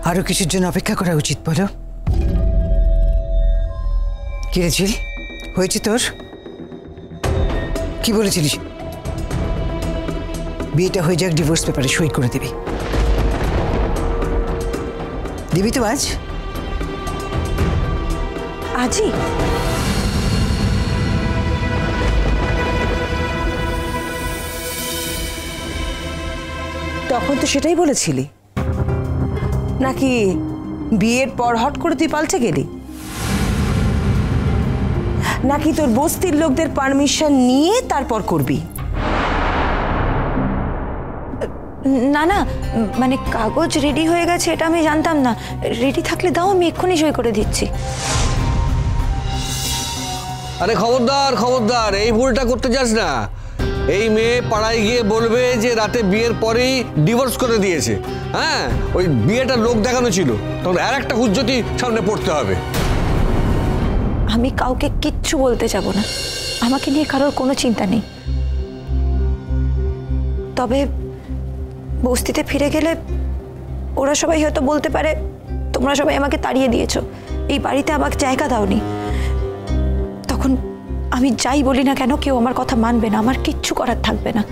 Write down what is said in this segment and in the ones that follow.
আরো কিছুর জন্য অপেক্ষা করা উচিত বলো? কি রে ঝিল, হয়েছে তোর? কি বলেছিলিস? বিয়েটা হয়ে যাক, ডিভোর্স পেপারে সই করে দিবি। দিবি তো আজ? আজই? তখন তো সেটাই বলেছিলি, নাকি বিয়ের পর হট করে তুই পাল্টে গেলি? নাকি তোর বস্তির লোকদের পারমিশন নিয়ে তারপর করবি? না না, মানে কাগজ রেডি হয়ে গেছে এটা আমি জানতাম না। রেডি থাকলে দাও, আমি এক্ষুনি সই করে দিচ্ছি। আরে খবরদার খবরদার, এই ভুলটা করতে যাস না। এই মেয়ে পাড়ায় গিয়ে বলবে যে রাতে বিয়ের পরেই ডিভোর্স করে দিয়েছে। হ্যাঁ, ওই বিয়েটা লোক দেখানো ছিল, তখন আর একটা হুজ্জতি সামনে পড়তে হবে। আমি কাউকে কিচ্ছু বলতে যাব না, আমাকে নিয়ে কারোর কোনো চিন্তা নেই। তবে বস্তিতে ফিরে গেলে ওরা সবাই হয়তো বলতে পারে তোমরা সবাই আমাকে তাড়িয়ে দিয়েছো, এই বাড়িতে আমাকে জায়গা দাওনি। তখন আমি যাই বলি না কেন কেউ আমার কথা মানবে না, আমার কিচ্ছু করার থাকবে না।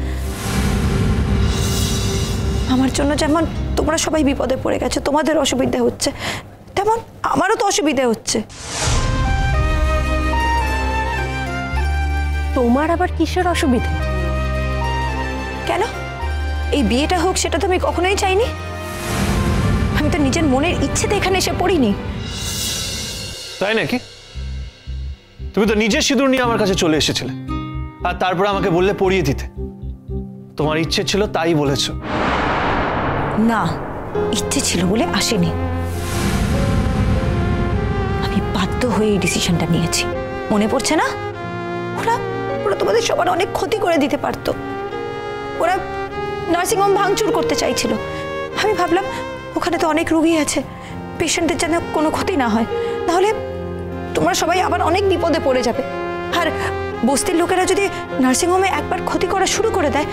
আমার জন্য যেমন তোমরা সবাই বিপদে পড়ে গেছো, তোমাদের অসুবিধে হচ্ছে, তেমন আমারও তো অসুবিধে হচ্ছে। তোমার আবার কিসের অসুবিধে? কেন? এই বিয়েটা হোক সেটা তো আমি কখনোই চাইনি। আমি তো নিজের মনের ইচ্ছেতে এখানে এসে পড়িনি। তাই নাকি? তুমি তো নিজের সিঁদুর নিয়ে আমার কাছে চলে এসেছিলে, আর তারপর আমাকে বললে পরিয়ে দিতে। তোমার ইচ্ছে ছিল তাই বলেছ? না, ইচ্ছে ছিল বলে আসেনি, আমি বাধ্য হয়ে এই ডিসিশনটা নিয়েছি। মনে পড়ছে না? ওরা ওরা তোমাদের সবার অনেক ক্ষতি করে দিতে পারতো। ওরা নার্সিংহোম ভাঙচুর করতে চাইছিল। আমি ভাবলাম ওখানে তো অনেক রোগী আছে, পেশেন্টদের যেন কোনো ক্ষতি না হয়, তাহলে তোমরা সবাই আবার অনেক বিপদে পড়ে যাবে। আর বস্তির লোকেরা যদি নার্সিংহোমে একবার ক্ষতি করা শুরু করে দেয়,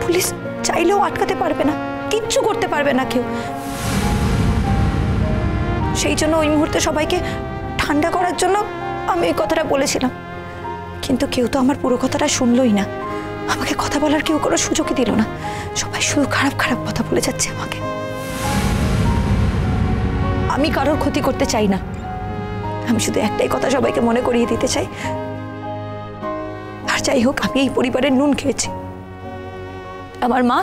পুলিশ চাইলেও আটকাতে পারবে না, কিচ্ছু করতে পারবে না কেউ। সেই জন্য ওই মুহূর্তে সবাইকে ঠান্ডা করার জন্য আমি এই কথাটা বলেছিলাম, কিন্তু কেউ তো আমার পুরো কথাটা শুনলই না। আমাকে কথা বলার কেউ কোনো সুযোগই দিল না, সবাই শুধু খারাপ খারাপ কথা বলে যাচ্ছে আমাকে। আমি কারোর ক্ষতি করতে চাই না, আমি শুধু একটাই কথা সবাইকে মনে করিয়ে দিতে চাই, আর যাই হোক আমি এই পরিবারের নুন খেয়েছি। আমার মা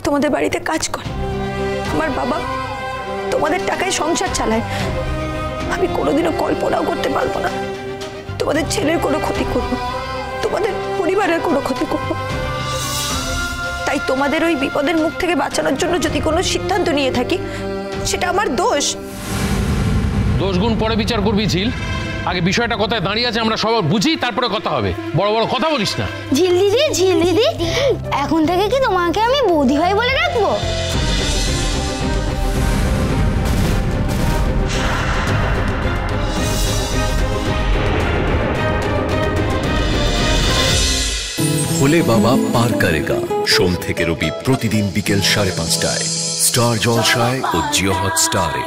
তোমাদের বাড়িতে কাজ করে, আমার বাবা তোমাদের টাকায় সংসার চালায়। আমি কোনোদিনও কল্পনাও করতে পারবো না তোমাদের ছেলের কোনো ক্ষতি করব, তোমাদের পরিবারের কোনো ক্ষতি করব। তাই তোমাদের ওই বিপদের মুখ থেকে বাঁচানোর জন্য যদি কোনো সিদ্ধান্ত নিয়ে থাকি, সেটা আমার দোষ। দোষ গুণ পরে বিচার করবি ঝিল, আগে বিষয়টা কোথায় দাঁড়িয়ে আছে আমরা সবাই বুঝি, তারপরে কথা হবে। বড় বড় কথা বলিস না। ঝিল দিদি, এখন থেকে কি তোমাকে আমি বৌদি ভাই বলে রাখবো? ভোলে বাবা পার করেগা, সোম থেকে রবি প্রতিদিন বিকেল 5:30টায় স্টার জলসায় ও জিও হটস্টারে।